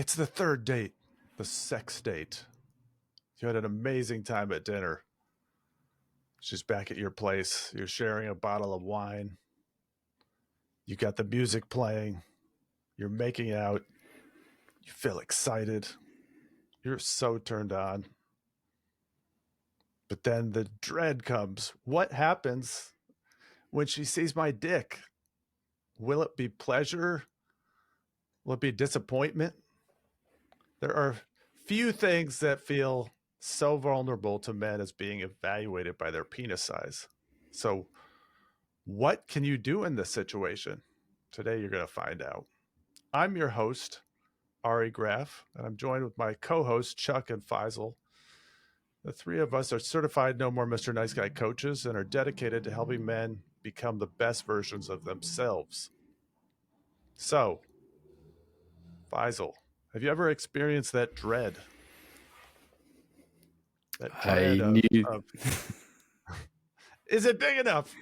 It's the third date, the sex date. You had an amazing time at dinner. She's back at your place. You're sharing a bottle of wine. You got the music playing. You're making out. You feel excited. You're so turned on. But then the dread comes. What happens when she sees my dick? Will it be pleasure? Will it be disappointment? There are few things that feel so vulnerable to men as being evaluated by their penis size. So, what can you do in this situation? Today, you're going to find out. I'm your host, Ari Graff, and I'm joined with my co hosts, Chuck and Faisal. The three of us are certified No More Mr. Nice Guy coaches and are dedicated to helping men become the best versions of themselves. So, Faisal, have you ever experienced that dread? That dread I knew. of is it big enough?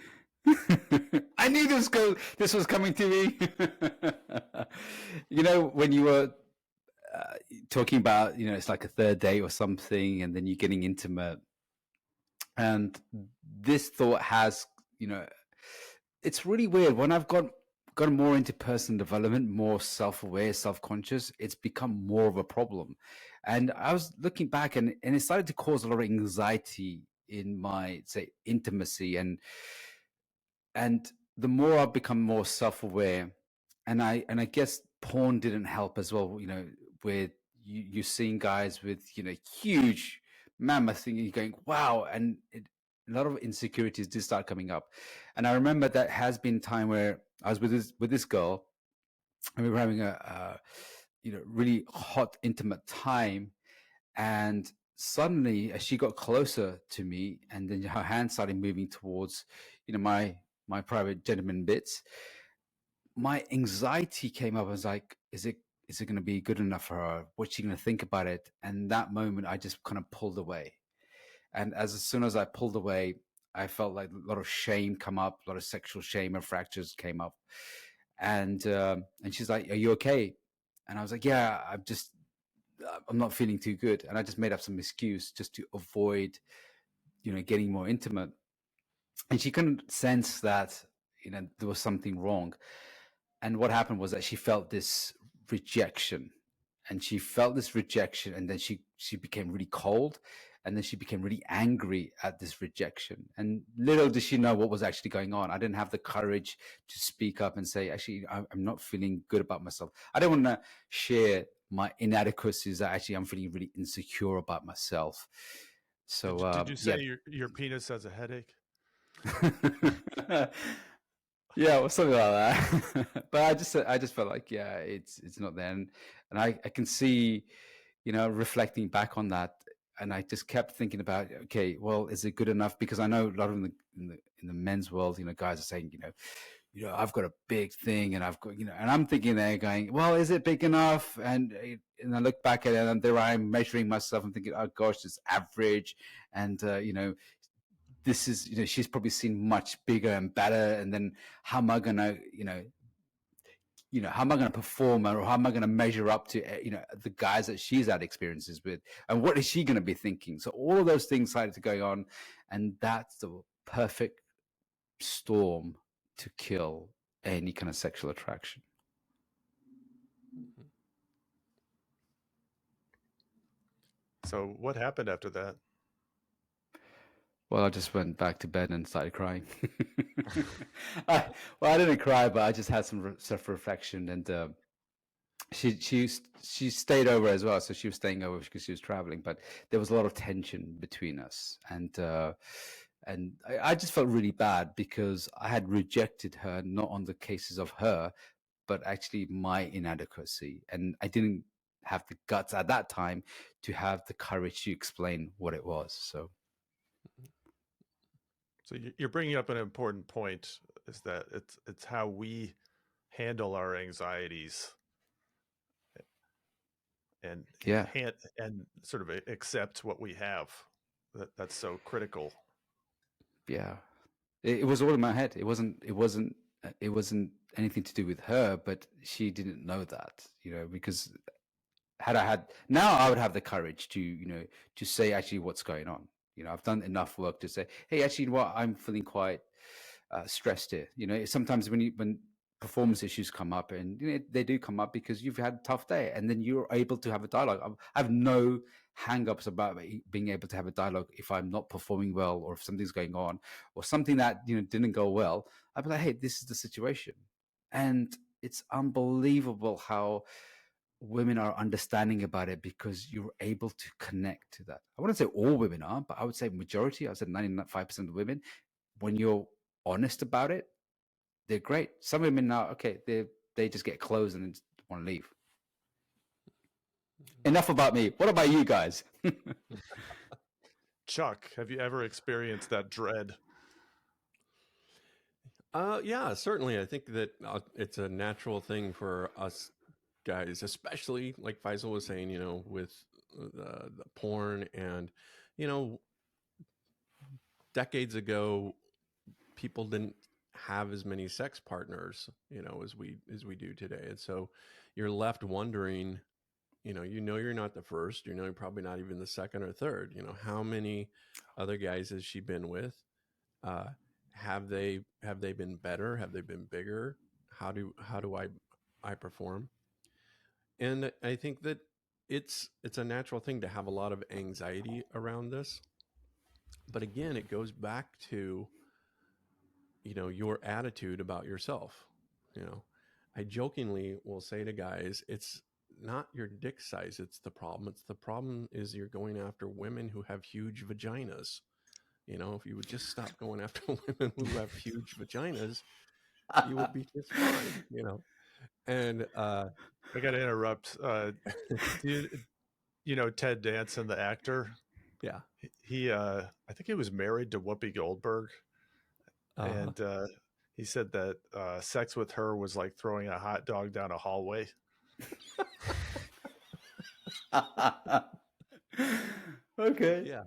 I knew this was coming to me. When you were talking about, it's like a third date or something, and then you're getting intimate, and this thought has, it's really weird. When I've got more into personal development, more self-aware, self-conscious, it's become more of a problem. And I was looking back, and it started to cause a lot of anxiety in my, say, intimacy, and the more I've become more self-aware, and I guess porn didn't help as well, where you're seeing guys with, huge mammoth thing, and you're going, wow. And a lot of insecurities did start coming up. And I remember that has been time where I was with this girl, and we were having a really hot, intimate time. And suddenly, as she got closer to me, and then her hand started moving towards, my private gentleman bits, my anxiety came up. I was like, is it going to be good enough for her? What's she going to think about it? And that moment, I just kind of pulled away. And as soon as I pulled away, I felt like a lot of shame come up, a lot of sexual shame and fractures came up. And she's like, "Are you okay?" And I was like, "Yeah, I'm not feeling too good." And I just made up some excuse just to avoid, getting more intimate. And she couldn't sense that, there was something wrong. And what happened was that she felt this rejection, and then she became really cold, and then she became really angry at this rejection. And little did she know what was actually going on. I didn't have the courage to speak up and say, actually, I'm not feeling good about myself. I don't want to share my inadequacies, that actually I'm feeling really insecure about myself. So Did you say your penis has a headache? Yeah, or something like that. But I just felt like, yeah, it's not there. And I can see, reflecting back on that, and I just kept thinking about, okay, well, is it good enough? Because I know a lot of in the men's world, guys are saying, I've got a big thing, and I've got, and I'm thinking they're going, well, is it big enough? And I look back at it, and there I am measuring myself and thinking, oh gosh, it's average. And this is, she's probably seen much bigger and better. And then how am I gonna, how am I going to perform, or how am I going to measure up to, the guys that she's had experiences with, and what is she going to be thinking? So all of those things started to go on, and that's the perfect storm to kill any kind of sexual attraction. So what happened after that? Well, I just went back to bed and started crying. I didn't cry, but I just had some self-reflection, and she stayed over as well. So she was staying over because she was traveling, but there was a lot of tension between us, and I just felt really bad because I had rejected her, not on the cases of her, but actually my inadequacy, and I didn't have the guts at that time to have the courage to explain what it was. So You're bringing up an important point, is that it's how we handle our anxieties and yeah, and sort of accept what we have. That's so critical. yeah, it was all in my head. It wasn't anything to do with her, but she didn't know that, because had I had now, I would have the courage to, to say actually what's going on. I've done enough work to say, hey, actually, you know what, I'm feeling quite stressed here. Sometimes when performance issues come up, and they do come up because you've had a tough day, and then you're able to have a dialogue. I have no hang-ups about being able to have a dialogue if I'm not performing well, or if something's going on, or something that didn't go well. I'd be like, hey, this is the situation. And it's unbelievable how women are understanding about it, because you're able to connect to that. I wouldn't say all women are, but I would say majority. I would say 95% of women, when you're honest about it, they're great. Some women are okay. They just get closed and just want to leave. Enough about me. What about you guys? Chuck, have you ever experienced that dread? Yeah, certainly. I think that it's a natural thing for us guys, especially like Faisal was saying, with the porn and, you know, decades ago, people didn't have as many sex partners, as we do today. And so you're left wondering, you're not the first, you're probably not even the second or third, how many other guys has she been with? Uh, have they been better? Have they been bigger? How do I perform? And I think that it's a natural thing to have a lot of anxiety around this. But again, it goes back to your attitude about yourself. You know, I jokingly will say to guys, it's not your dick size, it's the problem. It's the problem is you're going after women who have huge vaginas. If you would just stop going after women who have huge vaginas, you would be just fine. And I got to interrupt. Do you know Ted Danson, the actor? yeah, I think he was married to Whoopi Goldberg, uh, and he said that sex with her was like throwing a hot dog down a hallway. Okay. yeah,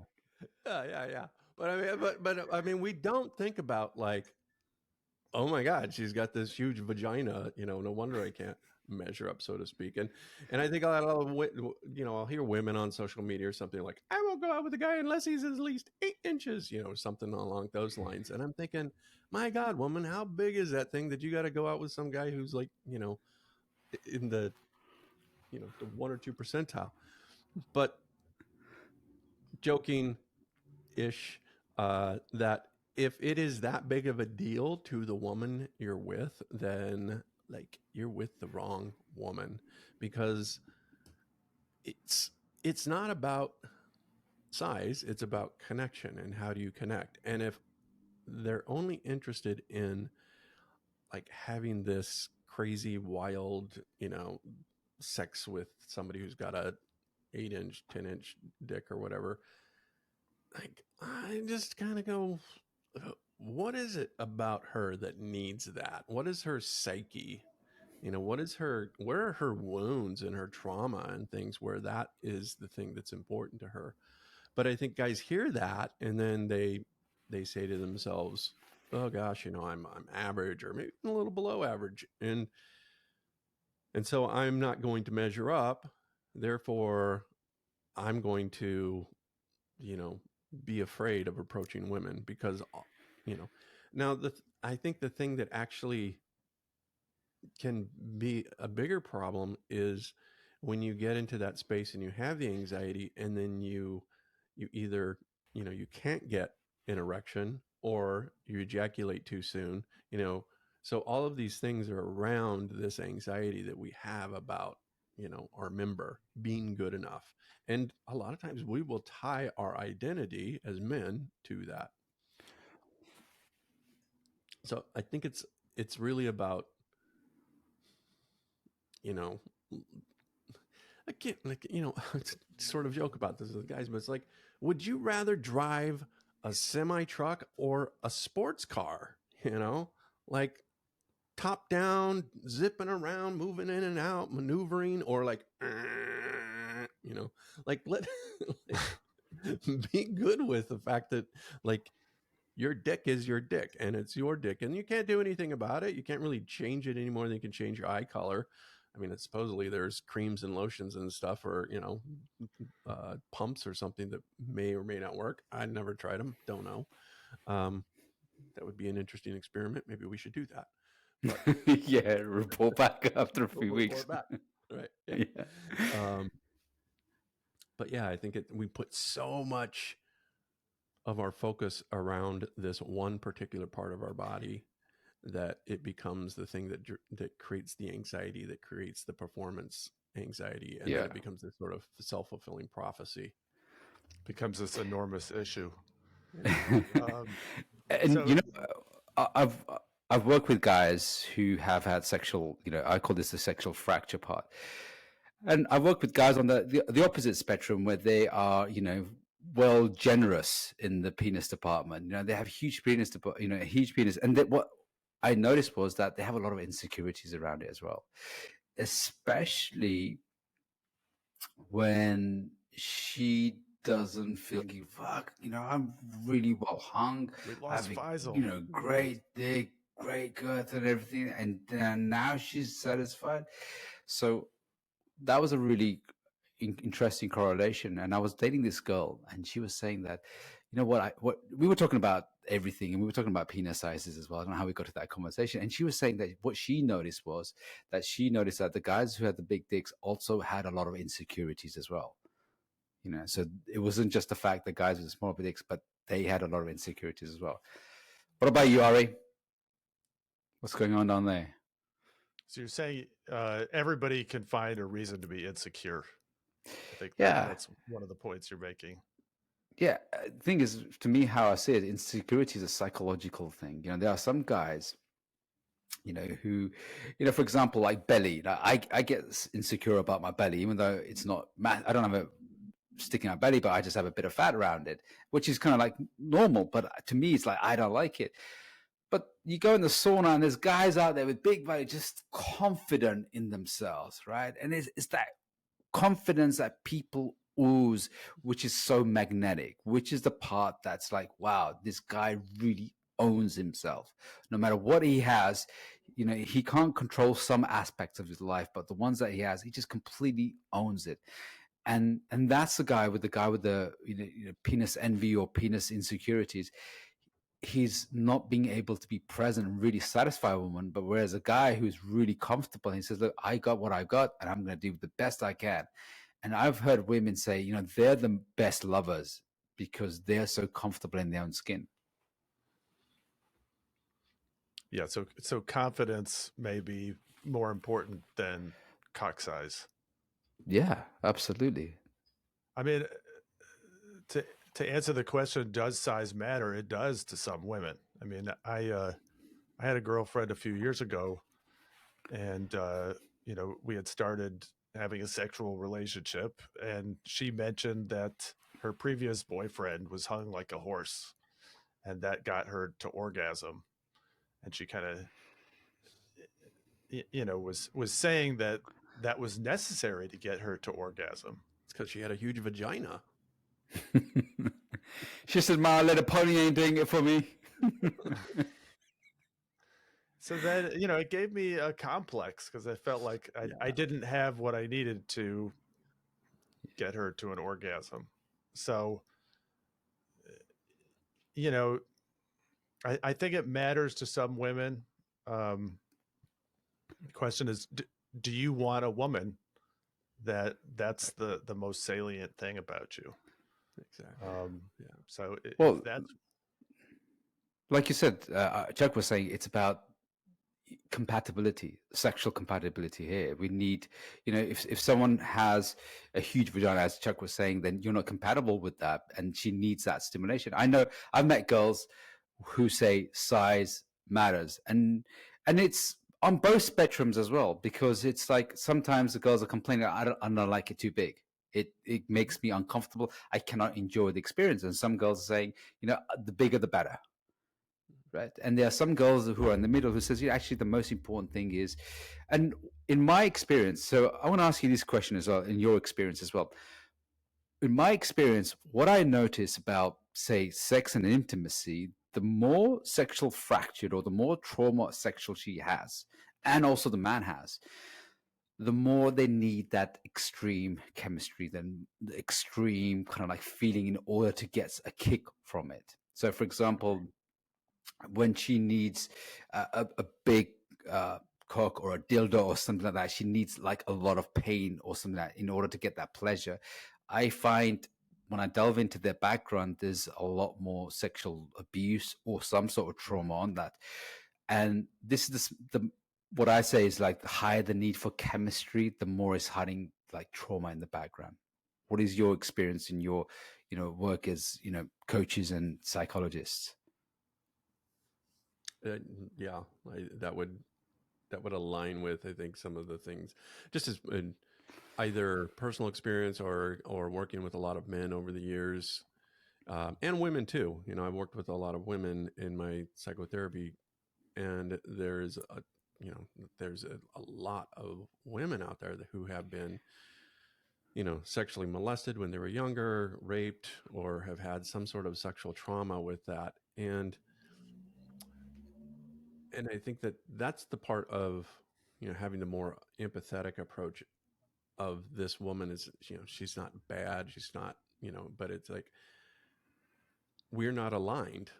yeah. But I mean, we don't think about like, oh my God, she's got this huge vagina. No wonder I can't measure up, so to speak. And I think a lot of I'll hear women on social media or something like, I won't go out with a guy unless he's at least 8 inches, something along those lines. And I'm thinking, my God, woman, how big is that thing that you got to go out with some guy who's like, in the 1 or 2 percentile? But joking ish, that if it is that big of a deal to the woman you're with, then like you're with the wrong woman, because it's it's not about size, it's about connection and how do you connect. And if they're only interested in like having this crazy wild, sex with somebody who's got a 8 inch 10-inch dick or whatever, like I just kind of go, what is it about her that needs that? What is her psyche? Where are her wounds and her trauma and things where that is the thing that's important to her? But I think guys hear that and then they say to themselves, oh gosh, I'm average or maybe a little below average. And so I'm not going to measure up. Therefore, I'm going to, you know, be afraid of approaching women because, you know, now I think the thing that actually can be a bigger problem is when you get into that space and you have the anxiety and then you either, you can't get an erection or you ejaculate too soon, so all of these things are around this anxiety that we have about, our member being good enough. And a lot of times we will tie our identity as men to that. So I think it's really about, you know, I can't, like, sort of joke about this with guys, but it's like, would you rather drive a semi truck or a sports car? Like top down, zipping around, moving in and out, maneuvering, or like, like let be good with the fact that like your dick is your dick and it's your dick and you can't do anything about it. You can't really change it any more than you can change your eye color. I mean, it's supposedly there's creams and lotions and stuff, or pumps or something that may or may not work. I never tried them, don't know. That would be an interesting experiment. Maybe we should do that. But Yeah, report back after a few weeks. Back. Right. Yeah. Yeah. But yeah, I think we put so much of our focus around this one particular part of our body that it becomes the thing that creates the anxiety, that creates the performance anxiety, and then it becomes this sort of self-fulfilling prophecy. Becomes this enormous issue. And so- I've worked with guys who have had sexual, I call this the sexual fracture part. And I've worked with guys on the opposite spectrum where they are, well, generous in the penis department. They have huge penis, a huge penis. And what I noticed was that they have a lot of insecurities around it as well, especially when she doesn't feel like, fuck, I'm really well hung. We lost Faisal. Great dick, great girth and everything. And then now she's satisfied. So that was a really interesting correlation. And I was dating this girl and she was saying that, what we were talking about everything, and we were talking about penis sizes as well. I don't know how we got to that conversation. And she was saying that what she noticed was that the guys who had the big dicks also had a lot of insecurities as well. So it wasn't just the fact that guys with small dicks, but they had a lot of insecurities as well. What about you, Ari? What's going on down there? So you're saying everybody can find a reason to be insecure. I think that's one of the points you're making. Yeah, the thing is, to me, how I see it, insecurity is a psychological thing. There are some guys, who, for example, like belly. I get insecure about my belly, even though it's not, I don't have a sticking out belly, but I just have a bit of fat around it, which is kind of like normal. But to me, it's like, I don't like it. But you go in the sauna and there's guys out there with big belly, just confident in themselves, right? And it's that confidence that people ooze, which is so magnetic, which is the part that's like, wow, this guy really owns himself. No matter what he has, he can't control some aspects of his life, but the ones that he has, he just completely owns it. And that's the guy with the penis envy or penis insecurities. He's not being able to be present and really satisfy a woman. But whereas a guy who's really comfortable, he says, look, I got what I got and I'm going to do the best I can. And I've heard women say, they're the best lovers because they're so comfortable in their own skin. Yeah. So confidence may be more important than cock size. Yeah, absolutely. I mean, to answer the question, does size matter? It does to some women. I mean, I had a girlfriend a few years ago, and we had started having a sexual relationship, and she mentioned that her previous boyfriend was hung like a horse, and that got her to orgasm, and she kind of was saying that was necessary to get her to orgasm. It's because she had a huge vagina. She said, My Little Pony ain't doing it for me. So then, it gave me a complex because I felt like I didn't have what I needed to get her to an orgasm. So, I think it matters to some women. The question is, do you want a woman that's the most salient thing about you? Exactly. So well, that's like you said, Chuck was saying, it's about compatibility, sexual compatibility here. We need, if someone has a huge vagina, as Chuck was saying, then you're not compatible with that, and she needs that stimulation. I know I've met girls who say size matters, and it's on both spectrums as well, because it's like sometimes the girls are complaining, I don't like it too big. It makes me uncomfortable. I cannot enjoy the experience. And some girls are saying, the bigger the better. Right. And there are some girls who are in the middle who says, actually, the most important thing is, and in my experience, so I want to ask you this question as well, in your experience as well. In my experience, what I notice about, say, sex and intimacy, the more sexual fractured or the more trauma sexual she has, and also the man has, the more they need that extreme chemistry, then the extreme kind of like feeling in order to get a kick from it. So, for example, when she needs a big cock or a dildo or something like that, she needs like a lot of pain or something like that in order to get that pleasure. I find when I delve into their background, there's a lot more sexual abuse or some sort of trauma on that. And this is the what I say is like the higher the need for chemistry, the more is hiding like trauma in the background. What is your experience in your, work as, coaches and psychologists? Uh, yeah, that would align with, I think, some of the things, just as in either personal experience or working with a lot of men over the years, and women too. I've worked with a lot of women in my psychotherapy, and there's a lot of women out there who have been, sexually molested when they were younger, raped, or have had some sort of sexual trauma with that. And I think that that's the part of, having the more empathetic approach of this woman is, she's not bad, she's not, but it's like we're not aligned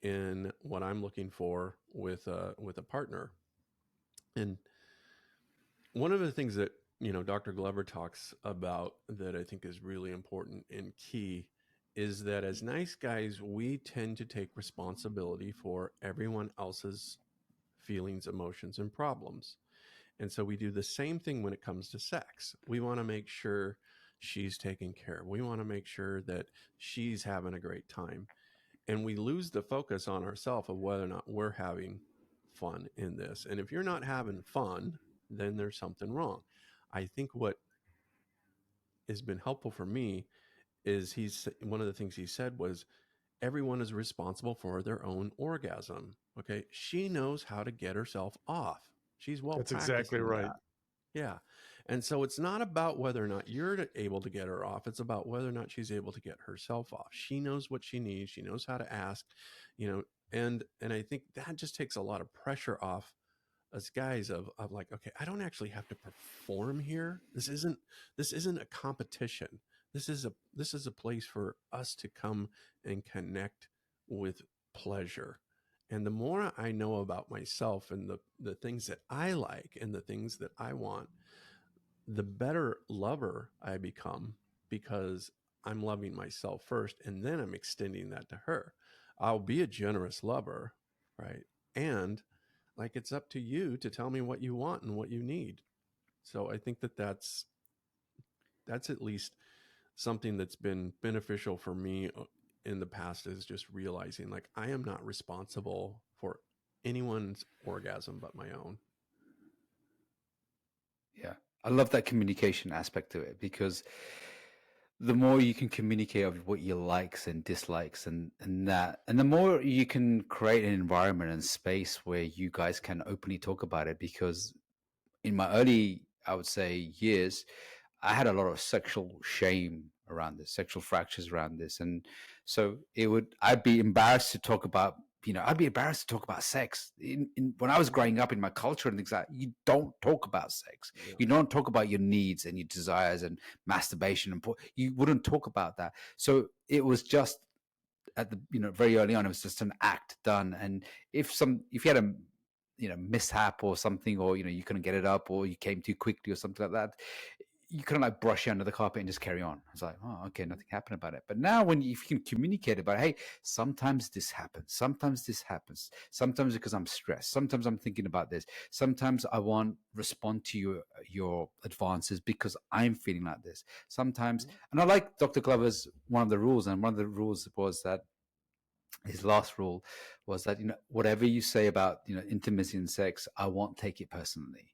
in what I'm looking for with a partner. And one of the things that, Dr. Glover talks about that I think is really important and key is that as nice guys, we tend to take responsibility for everyone else's feelings, emotions, and problems. And so we do the same thing when it comes to sex. We want to make sure she's taken care of. We want to make sure that she's having a great time. And we lose the focus on ourselves of whether or not we're having fun in this. And if you're not having fun, then there's something wrong. I think what has been helpful for me is one of the things he said was everyone is responsible for their own orgasm. Okay. She knows how to get herself off. She's well That's practiced exactly in right. that. Yeah. And so it's not about whether or not you're able to get her off. It's about whether or not she's able to get herself off. She knows what she needs. She knows how to ask, and I think that just takes a lot of pressure off us guys of like, okay, I don't actually have to perform here. This isn't a competition. This is a place for us to come and connect with pleasure. And the more I know about myself and the things that I like and the things that I want, the better lover I become because I'm loving myself first and then I'm extending that to her. I'll be a generous lover, right? And like it's up to you to tell me what you want and what you need. So I think that that's at least something that's been beneficial for me in the past is just realizing like I am not responsible for anyone's orgasm but my own. Yeah. I love that communication aspect to it because the more you can communicate of what your likes and dislikes and the more you can create an environment and space where you guys can openly talk about it. Because in my early, I would say, years, I had a lot of sexual shame around this, sexual fractures around this. And so I'd be embarrassed to talk about, I'd be embarrassed to talk about sex. When I was growing up in my culture and things like that, you don't talk about sex. Yeah. You don't talk about your needs and your desires and masturbation. You wouldn't talk about that. So it was just at the, very early on, it was just an act done. And if you had a, mishap or something, or, you couldn't get it up or you came too quickly or something like that, you kind of like brush it under the carpet and just carry on. It's like, oh, okay, nothing happened about it. But now if you can communicate about, hey, sometimes this happens. Sometimes this happens. Sometimes because I'm stressed. Sometimes I'm thinking about this. Sometimes I won't respond to your advances because I'm feeling like this. Sometimes, and I like Dr. Glover's one of the rules, and one of the rules was that his last rule was that, whatever you say about, intimacy and sex, I won't take it personally.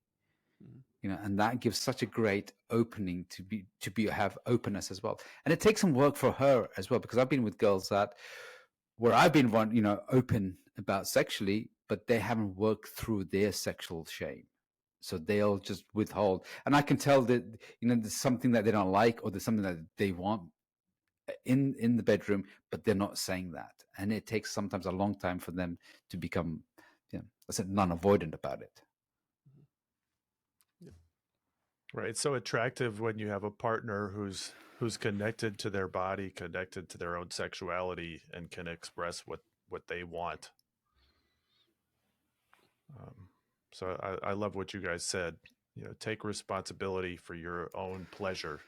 And that gives such a great opening to have openness as well. And it takes some work for her as well, because I've been with girls where I've been open about sexually, but they haven't worked through their sexual shame. So they'll just withhold. And I can tell that, there's something that they don't like, or there's something that they want in the bedroom, but they're not saying that. And it takes sometimes a long time for them to become, I said, non-avoidant about it. Yeah. Right. It's so attractive when you have a partner who's connected to their body, connected to their own sexuality, and can express what they want. Um, so I love what you guys said. You know, take responsibility for your own pleasure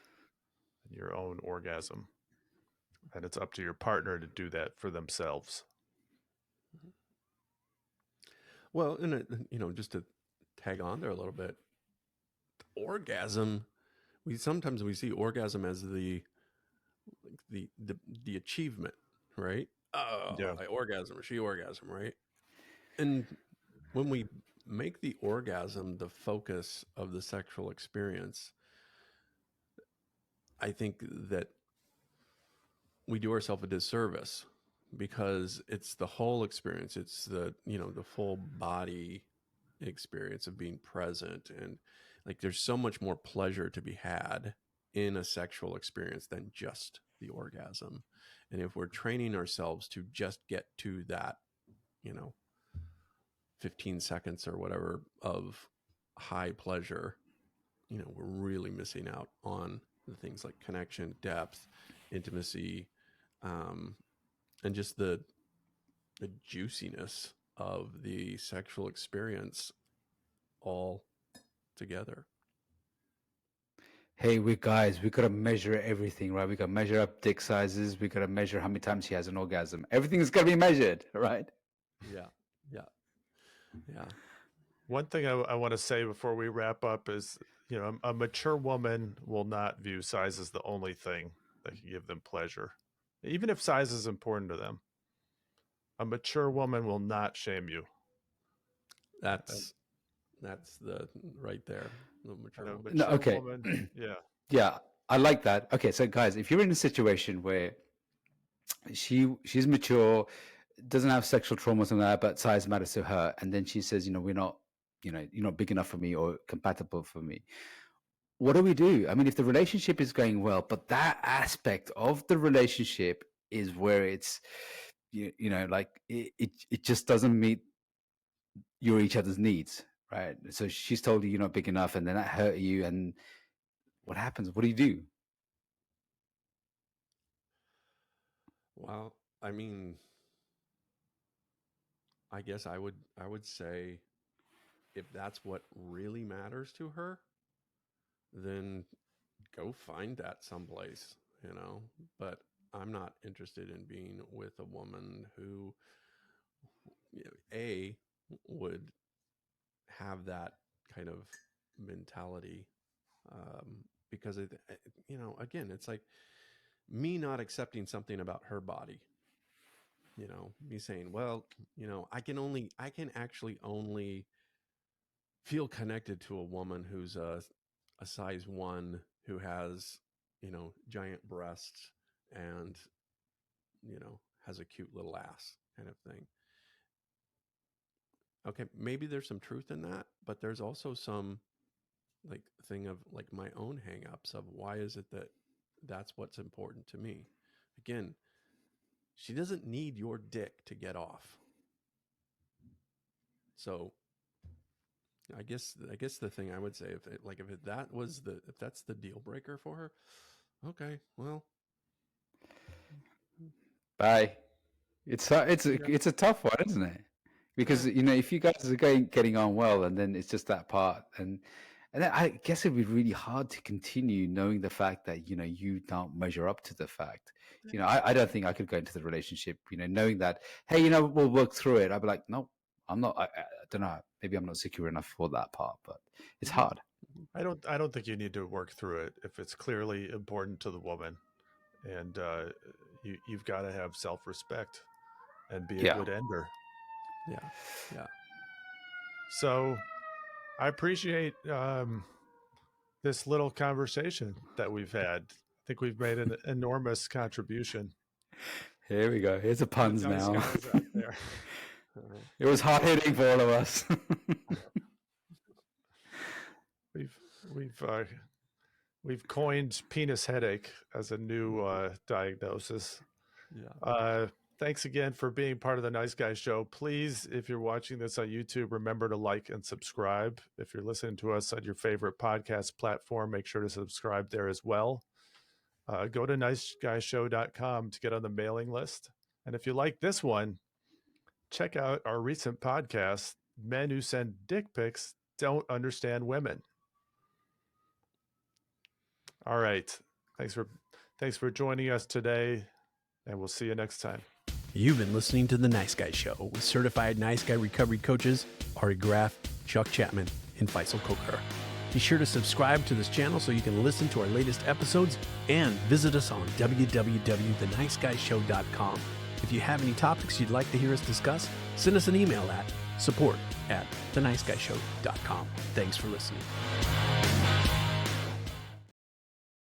and your own orgasm, and it's up to your partner to do that for themselves. Well, and just to tag on there a little bit, orgasm. We see orgasm as the achievement, right? Oh, Yeah. I orgasm, or she orgasm, right? And when we make the orgasm the focus of the sexual experience, I think that we do ourselves a disservice, because it's the whole experience. It's the full body experience of being present, and like there's so much more pleasure to be had in a sexual experience than just the orgasm. And if we're training ourselves to just get to that, you know 15 seconds or whatever of high pleasure, we're really missing out on the things like connection, depth, intimacy, um, and just the juiciness of the sexual experience all together. Hey, we guys, we gotta measure everything, right? We gotta measure up dick sizes. We gotta measure how many times she has an orgasm. Everything's gotta be measured, right? Yeah, yeah, yeah. One thing I want to say before we wrap up is, a mature woman will not view size as the only thing that can give them pleasure, even if size is important to them. A mature woman will not shame you. And, That's that's the right there, the mature and a woman. No, mature okay. woman, yeah, Yeah, I like that. Okay, so guys, if you're in a situation where she's mature, doesn't have sexual trauma or something like that, but size matters to her, and then she says, we're not, you're not big enough for me or compatible for me. What do we do? I mean, if the relationship is going well, but that aspect of the relationship is where it's, like it just doesn't meet your each other's needs, right? So she's told you you're not big enough, and then that hurt you, and what happens? What do you do? Well, I mean, I guess I would say, if that's what really matters to her, then go find that someplace. But I'm not interested in being with a woman who, a, would have that kind of mentality, because again, it's like me not accepting something about her body. Me saying, well, I can actually only feel connected to a woman who's a size one, who has, giant breasts, and, has a cute little ass, kind of thing. Okay, maybe there's some truth in that, but there's also some, like, thing of like my own hangups of why is it that that's what's important to me. Again, she doesn't need your dick to get off. So I guess the thing I would say, if that's the deal breaker for her, okay, well, Bye. yeah, It's a tough one, isn't it? yeah. Because if you guys are getting on well, and then it's just that part, and then I guess it'd be really hard to continue knowing the fact that you don't measure up to the fact. I don't think I could go into the relationship, knowing that, hey, we'll work through it. I'd be like, no, I'm not. I don't know. Maybe I'm not secure enough for that part, but it's Mhm, hard. mhm. I don't think you need to work through it if it's clearly important to the woman, and you've got to have self-respect and be a Yeah. good ender. Yeah, yeah. So I appreciate this little conversation that we've had. I think we've made an enormous contribution Here we go. Here's the to puns those now. guys out there. Uh, It was hard hitting for all of us. We've we've uh, we've coined penis headache as a new diagnosis. yeah. Uh, Thanks again for being part of the Nice Guy Show. Please, if you're watching this on YouTube, remember to like and subscribe. If you're listening to us on your favorite podcast platform, make sure to subscribe there as well. Go to niceguyshow.com to get on the mailing list. And if you like this one, check out our recent podcast, Men Who Send Dick Pics Don't Understand Women. All right. Thanks for joining us today, and we'll see you next time. You've been listening to The Nice Guy Show with certified Nice Guy recovery coaches Ari Graff, Chuck Chapman, and Faisal Kokar. Be sure to subscribe to this channel so you can listen to our latest episodes and visit us on www.theniceguyshow.com. If you have any topics you'd like to hear us discuss, send us an email at support@theniceguyshow.com. Thanks for listening.